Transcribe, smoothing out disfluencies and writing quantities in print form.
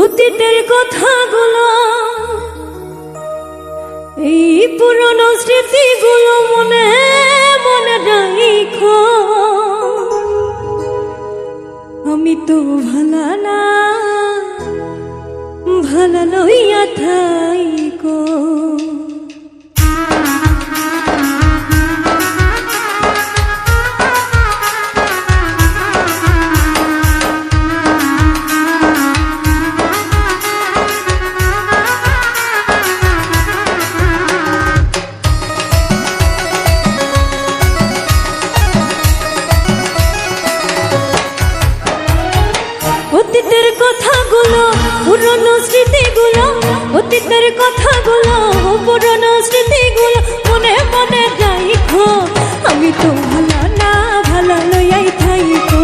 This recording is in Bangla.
অতীতের কথাগুলো, এই পুরনো স্মৃতিগুলো মনে মনে রাখো। আমি তো ভালা না, ভালা লইয়া থাইকো। অতীতের কথাগুলো, পুরনো স্মৃতিগুলো, অতীতের কথাগুলো, পুরনো স্মৃতিগুলো মনে মনে রাখো। আমি তো ভালা না, ভালা লইয়াই থাইকো।